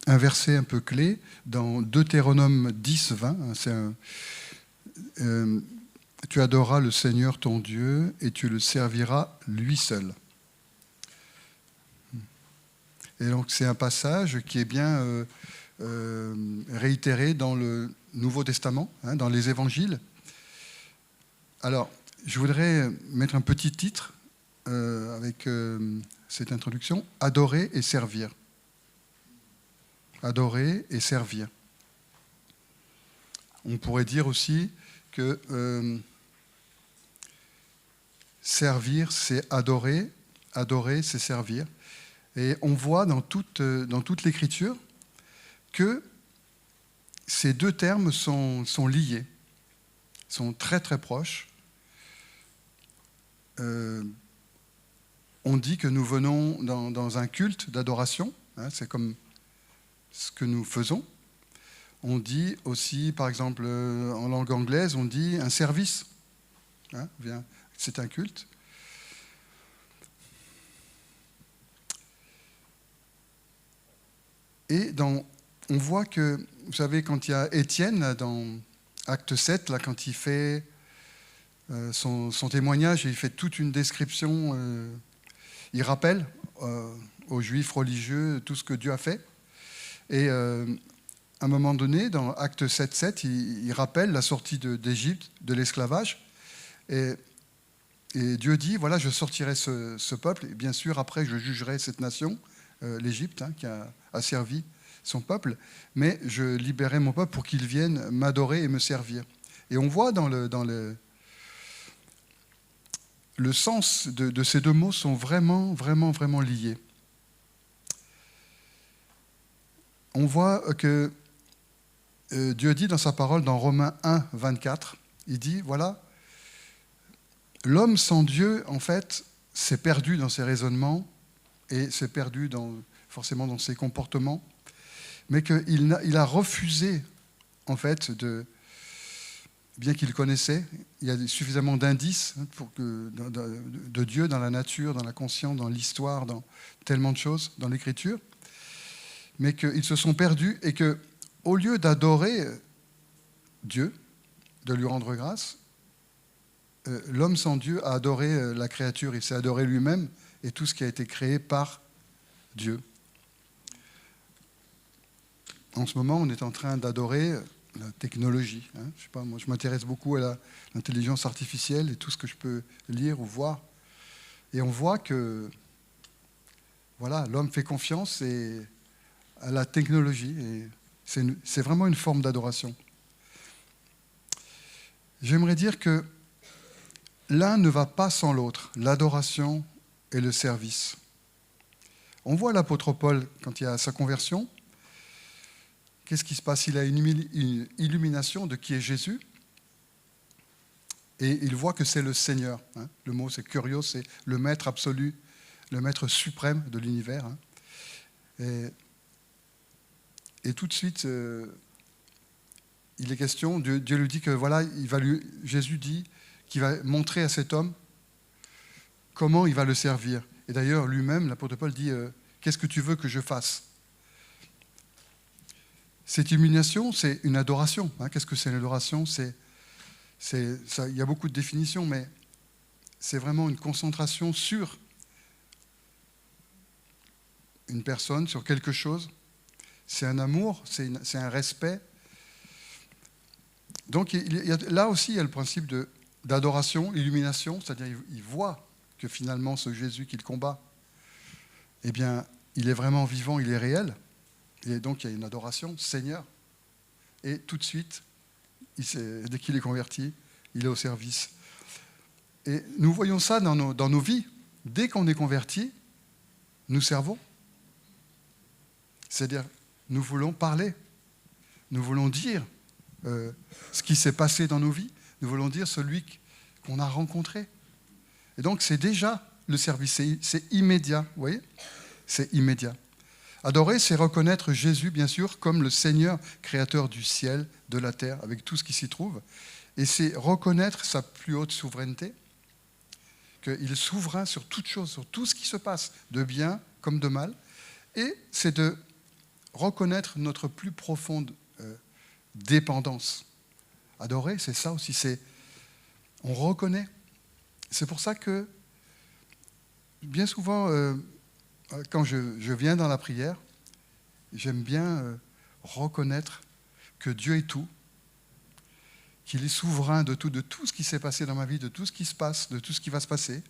un verset un peu clé dans Deutéronome 10, 20. Tu adoreras le Seigneur ton Dieu et tu le serviras lui seul. Et donc c'est un passage qui est bien réitéré dans le Nouveau Testament, dans les évangiles. Alors, je voudrais mettre un petit titre avec cette introduction, « Adorer et servir ». Adorer et servir. On pourrait dire aussi que servir, c'est adorer, adorer, c'est servir. Et on voit dans toute l'Écriture que ces deux termes sont liés, sont très très proches. On dit que nous venons dans un culte d'adoration, c'est comme ce que nous faisons. On dit aussi, par exemple, en langue anglaise, on dit un service. C'est un culte. Et on voit que, vous savez, quand il y a Étienne, dans Acte 7, là, quand il fait son témoignage, il fait toute une description, il rappelle aux Juifs religieux tout ce que Dieu a fait. Et à un moment donné, dans Acte 7, il rappelle la sortie d'Égypte, de l'esclavage. Et Dieu dit, voilà, je sortirai ce peuple, et bien sûr, après, je jugerai cette nation, l'Égypte, qui a servi son peuple, mais je libérerai mon peuple pour qu'il vienne m'adorer et me servir. Et on voit dans le sens de ces deux mots sont vraiment, vraiment, vraiment liés. On voit que Dieu dit dans sa parole, dans Romains 1, 24, il dit, voilà, l'homme sans Dieu, en fait, s'est perdu dans ses raisonnements et s'est perdu forcément dans ses comportements, mais qu'il a refusé, en fait, bien qu'il connaissait, il y a suffisamment d'indices de Dieu dans la nature, dans la conscience, dans l'histoire, dans tellement de choses, dans l'Écriture, mais qu'ils se sont perdus et qu'au lieu d'adorer Dieu, de lui rendre grâce, l'homme sans Dieu a adoré la créature, il s'est adoré lui-même et tout ce qui a été créé par Dieu. En ce moment, on est en train d'adorer la technologie. Je sais pas, moi, je m'intéresse beaucoup à l'intelligence artificielle et tout ce que je peux lire ou voir. Et on voit que voilà, l'homme fait confiance à la technologie. Et c'est vraiment une forme d'adoration. J'aimerais dire que l'un ne va pas sans l'autre, l'adoration et le service. On voit l'apôtre Paul, quand il y a sa conversion, qu'est-ce qui se passe? Il a une illumination de qui est Jésus et il voit que c'est le Seigneur. Le mot, c'est Kyrios, c'est le maître absolu, le maître suprême de l'univers. Et tout de suite, il est question, Dieu lui dit que voilà, Jésus dit qu'il va montrer à cet homme comment il va le servir. Et d'ailleurs, lui-même, l'apôtre Paul dit qu'est-ce que tu veux que je fasse? Cette illumination, c'est une adoration. Qu'est-ce que c'est une adoration? Il y a beaucoup de définitions, mais c'est vraiment une concentration sur une personne, sur quelque chose. C'est un amour, c'est un respect. Donc là aussi, il y a le principe d'adoration, illumination, c'est-à-dire il voit que finalement ce Jésus qu'il combat, eh bien, il est vraiment vivant, il est réel. Et donc il y a une adoration, Seigneur. Et tout de suite, dès qu'il est converti, il est au service. Et nous voyons ça dans nos vies. Dès qu'on est converti, nous servons. C'est-à-dire, nous voulons parler. Nous voulons dire ce qui s'est passé dans nos vies. Nous voulons dire celui qu'on a rencontré. Et donc c'est déjà le service, c'est immédiat, vous voyez? C'est immédiat. Adorer, c'est reconnaître Jésus, bien sûr, comme le Seigneur créateur du ciel, de la terre, avec tout ce qui s'y trouve. Et c'est reconnaître sa plus haute souveraineté, qu'il est souverain sur toute chose, sur tout ce qui se passe, de bien comme de mal. Et c'est de reconnaître notre plus profonde dépendance. Adorer, c'est ça aussi, on reconnaît. C'est pour ça que, bien souvent, quand je viens dans la prière, j'aime bien reconnaître que Dieu est tout, qu'il est souverain de tout ce qui s'est passé dans ma vie, de tout ce qui se passe, de tout ce qui va se passer,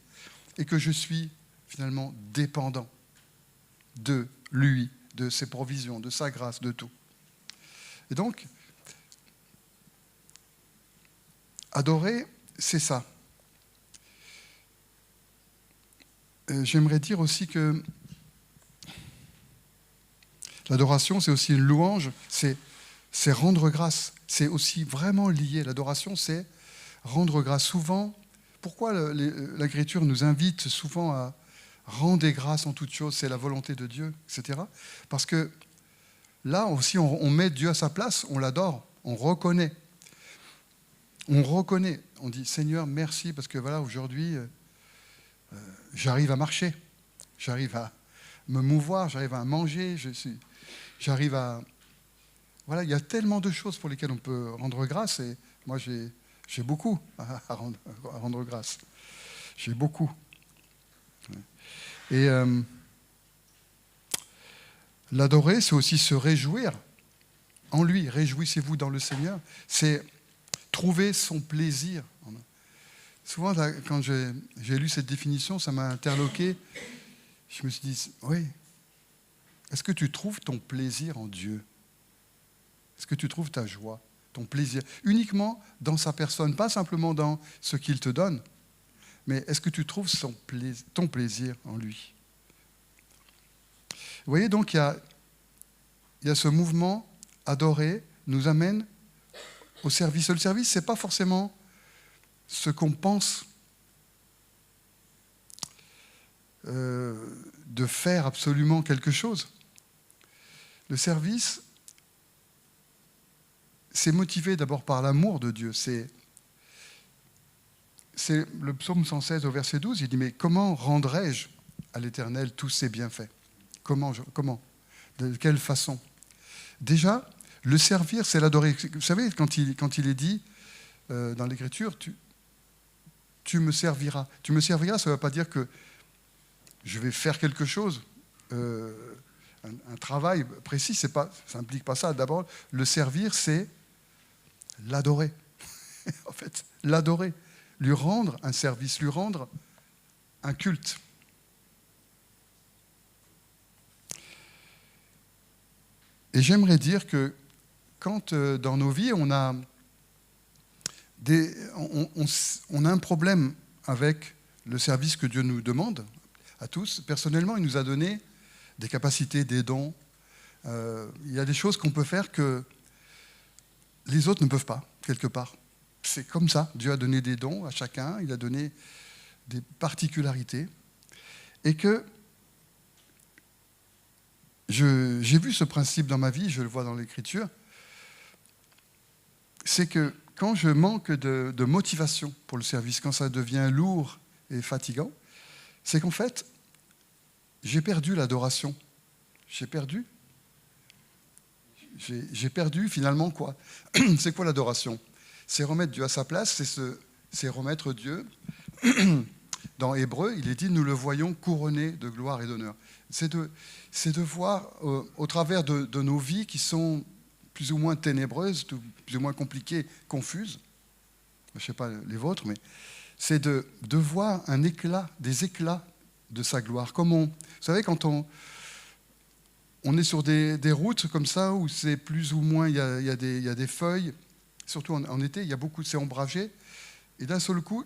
et que je suis finalement dépendant de lui, de ses provisions, de sa grâce, de tout. Et donc, adorer, c'est ça. J'aimerais dire aussi que l'adoration, c'est aussi une louange, c'est rendre grâce. C'est aussi vraiment lié. L'adoration, c'est rendre grâce. Souvent, pourquoi l'Écriture nous invite souvent à rendre des grâces en toutes choses, c'est la volonté de Dieu, etc. Parce que là aussi, on met Dieu à sa place, on l'adore, on reconnaît. On dit Seigneur, merci, parce que voilà, aujourd'hui, j'arrive à marcher, j'arrive à me mouvoir, j'arrive à manger, j'arrive à... Voilà, il y a tellement de choses pour lesquelles on peut rendre grâce, et moi j'ai beaucoup à rendre grâce. J'ai beaucoup. Et l'adorer, c'est aussi se réjouir en lui. Réjouissez-vous dans le Seigneur. C'est trouver son plaisir. Souvent, quand j'ai lu cette définition, ça m'a interloqué. Je me suis dit, oui, est-ce que tu trouves ton plaisir en Dieu? Est-ce que tu trouves ta joie, ton plaisir, uniquement dans sa personne, pas simplement dans ce qu'il te donne, mais est-ce que tu trouves ton plaisir en lui? Vous voyez, donc, il y a ce mouvement, adorer, nous amène au service. Le service, ce n'est pas forcément ce qu'on pense de faire absolument quelque chose. Le service, c'est motivé d'abord par l'amour de Dieu. C'est le psaume 116 au verset 12, il dit « Mais comment rendrai-je à l'Éternel tous ses bienfaits ?» Comment? De quelle façon? Déjà, le servir, c'est l'adorer. Vous savez, quand il est dit dans l'Écriture, tu me serviras. Tu me serviras, ça ne veut pas dire que je vais faire quelque chose, un travail précis, ça n'implique pas ça. D'abord, le servir, c'est l'adorer. En fait, l'adorer. Lui rendre un service, lui rendre un culte. Et j'aimerais dire que quand dans nos vies, on a un problème avec le service que Dieu nous demande, à tous, personnellement, il nous a donné des capacités, des dons. Il y a des choses qu'on peut faire que les autres ne peuvent pas, quelque part. C'est comme ça. Dieu a donné des dons à chacun, il a donné des particularités. Et que j'ai vu ce principe dans ma vie, je le vois dans l'Écriture, c'est que quand je manque de motivation pour le service, quand ça devient lourd et fatigant, c'est qu'en fait, j'ai perdu l'adoration. J'ai perdu finalement quoi? C'est quoi l'adoration? C'est remettre Dieu à sa place, c'est remettre Dieu. Dans Hébreu, il est dit, nous le voyons couronné de gloire et d'honneur. C'est de voir au travers de nos vies qui sont plus ou moins ténébreuses, plus ou moins compliquées, confuses, je ne sais pas les vôtres, mais c'est de voir des éclats de sa gloire. Vous savez, quand on est sur des routes comme ça, où c'est plus ou moins, il y a des feuilles, surtout en été, il y a beaucoup, c'est ombragé, et d'un seul coup,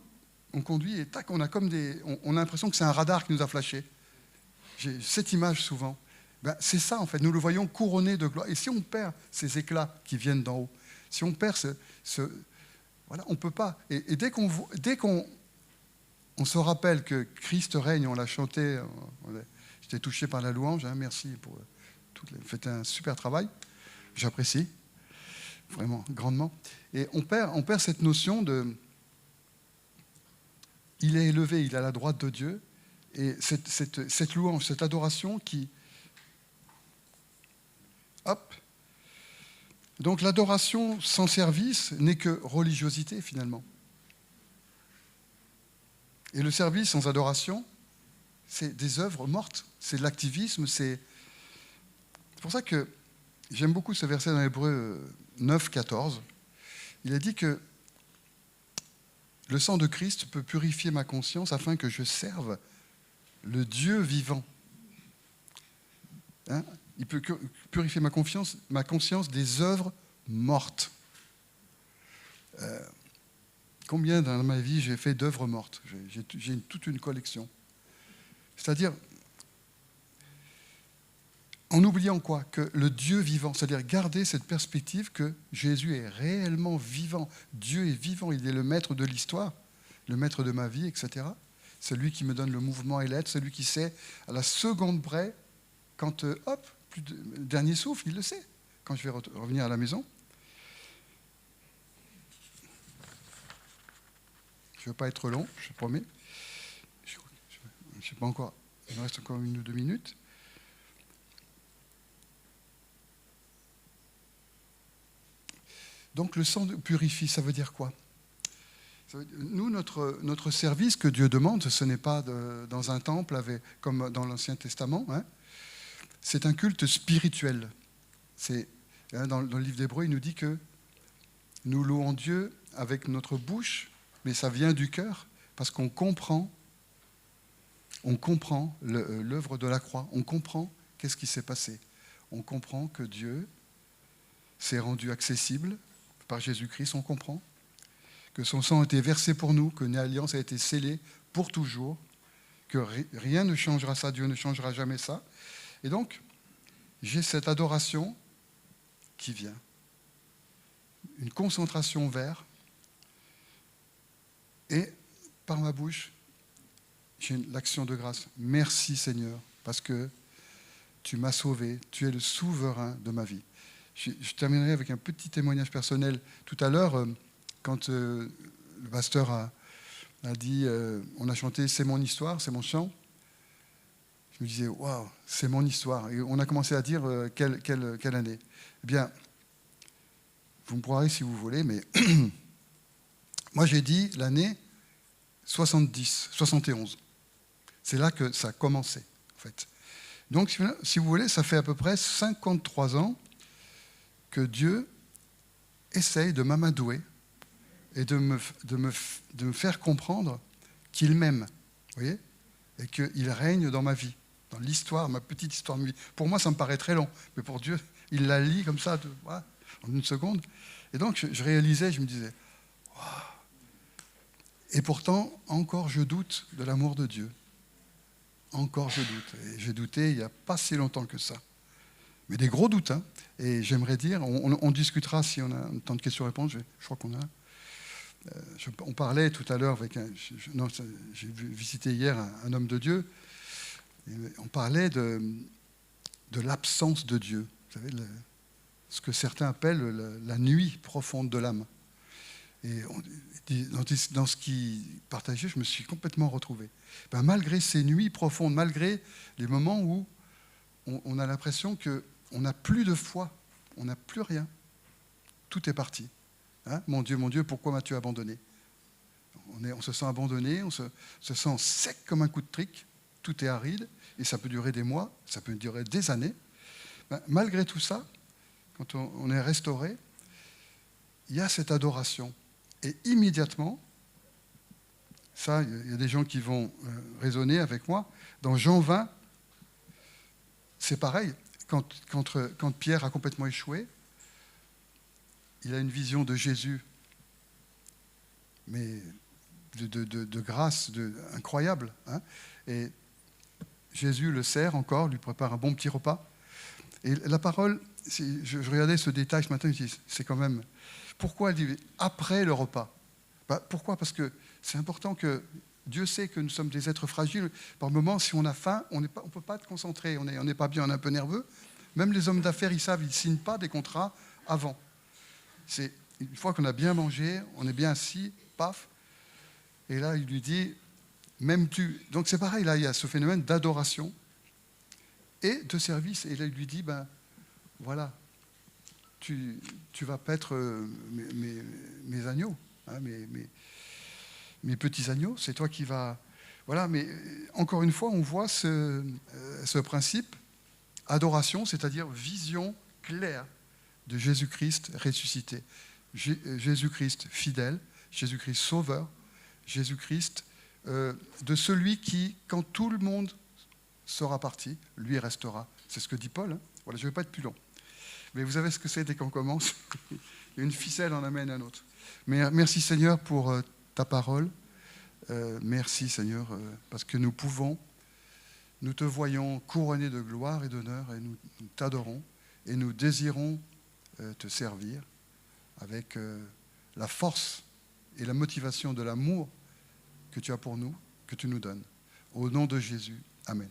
on conduit et tac, on a l'impression que c'est un radar qui nous a flashé. J'ai cette image souvent. C'est ça, en fait. Nous le voyons couronné de gloire. Et si on perd ces éclats qui viennent d'en haut, si on perd voilà, on ne peut pas. Et dès qu'on se rappelle que Christ règne, on l'a chanté, j'étais touché par la louange, hein, merci pour vous faites un super travail, j'apprécie, vraiment, grandement. Et on perd cette notion de... Il est élevé, il est à la droite de Dieu, et cette louange, cette adoration qui Hop. Donc l'adoration sans service n'est que religiosité finalement. Et le service sans adoration, c'est des œuvres mortes, c'est de l'activisme, c'est pour ça que j'aime beaucoup ce verset dans Hébreux 9, 14. Il a dit que le sang de Christ peut purifier ma conscience afin que je serve le Dieu vivant. Hein? Il peut purifier ma conscience des œuvres mortes. Combien dans ma vie j'ai fait d'œuvres mortes? J'ai toute une collection. C'est-à-dire, en oubliant quoi? Que le Dieu vivant, c'est-à-dire garder cette perspective que Jésus est réellement vivant. Dieu est vivant, il est le maître de l'histoire, le maître de ma vie, etc. C'est lui qui me donne le mouvement et l'être, c'est lui qui sait à la seconde près, quand, dernier souffle, il le sait, quand je vais revenir à la maison. Je ne veux pas être long, je promets. Je ne sais pas encore, il me reste encore 1 ou 2 minutes. Donc le sang purifie, ça veut dire quoi? Nous, notre service que Dieu demande, ce n'est pas dans un temple comme dans l'Ancien Testament. Hein. C'est un culte spirituel. Dans le livre d'Hébreux, il nous dit que nous louons Dieu avec notre bouche, mais ça vient du cœur, parce qu'on comprend l'œuvre de la croix. On comprend qu'est-ce qui s'est passé. On comprend que Dieu s'est rendu accessible par Jésus-Christ, on comprend que son sang a été versé pour nous, que l'alliance a été scellée pour toujours, que rien ne changera ça, Dieu ne changera jamais ça. Et donc, j'ai cette adoration qui vient, une concentration vers, et par ma bouche, j'ai l'action de grâce. Merci Seigneur, parce que tu m'as sauvé, tu es le souverain de ma vie. Je terminerai avec un petit témoignage personnel. Tout à l'heure, quand le pasteur a dit, on a chanté « C'est mon histoire, c'est mon chant », je me disais « Waouh, c'est mon histoire ». Et on a commencé à dire quelle année. Eh bien, vous me croirez si vous voulez, mais moi j'ai dit l'année 71. C'est là que ça a commencé, en fait. Donc, si vous voulez, ça fait à peu près 53 ans que Dieu essaye de m'amadouer et de me faire comprendre qu'il m'aime, vous voyez, et qu'il règne dans ma vie, dans l'histoire, ma petite histoire de vie. Pour moi, ça me paraît très long, mais pour Dieu, il la lit comme ça, voilà, en 1 seconde. Et donc, je réalisais, je me disais, waouh. Et pourtant, encore je doute de l'amour de Dieu. Encore je doute. Et j'ai douté il n'y a pas si longtemps que ça. Mais des gros doutes. Hein. Et j'aimerais dire, on discutera si on a un temps de questions-réponses, je crois qu'on a. On parlait tout à l'heure avec j'ai visité hier un homme de Dieu. Et on parlait de l'absence de Dieu. Vous savez, ce que certains appellent la nuit profonde de l'âme. Et dans ce qu'il partageait, je me suis complètement retrouvé. Ben, malgré ces nuits profondes, malgré les moments où on a l'impression qu'on n'a plus de foi, on n'a plus rien, tout est parti. Hein? Mon Dieu, pourquoi m'as-tu abandonné? On se sent abandonné, on se sent sec comme un coup de trick, tout est aride, et ça peut durer des mois, ça peut durer des années. Ben, malgré tout ça, quand on est restauré, il y a cette adoration. Et immédiatement, ça, il y a des gens qui vont raisonner avec moi, dans Jean 20, c'est pareil, quand Pierre a complètement échoué, il a une vision de Jésus, mais de grâce incroyable. Hein, et Jésus le sert encore, lui prépare un bon petit repas. Et la parole, je regardais ce détail ce matin, je me dis, c'est quand même... Pourquoi elle dit après le repas? Pourquoi? Parce que c'est important que Dieu sait que nous sommes des êtres fragiles. Par moments, si on a faim, on ne peut pas être concentré, on n'est pas bien, on est un peu nerveux. Même les hommes d'affaires, ils savent, ils ne signent pas des contrats avant. C'est une fois qu'on a bien mangé, on est bien assis, paf. Et là, il lui dit, même tu... Donc c'est pareil, là, il y a ce phénomène d'adoration et de service. Et là, il lui dit, voilà, tu vas paître mes agneaux, hein, mes petits agneaux, c'est toi qui vas... Voilà, mais encore une fois, on voit ce principe, adoration, c'est-à-dire vision claire de Jésus-Christ ressuscité. Jésus-Christ fidèle, Jésus-Christ sauveur, Jésus-Christ de celui qui, quand tout le monde sera parti, lui restera. C'est ce que dit Paul. Hein. Voilà, je ne vais pas être plus long. Mais vous savez ce que c'est dès qu'on commence. Une ficelle en amène un autre. Mais merci Seigneur pour ta parole. Merci Seigneur parce que nous te voyons couronné de gloire et d'honneur et nous t'adorons et nous désirons te servir avec la force et la motivation de l'amour que tu as pour nous, que tu nous donnes. Au nom de Jésus, Amen.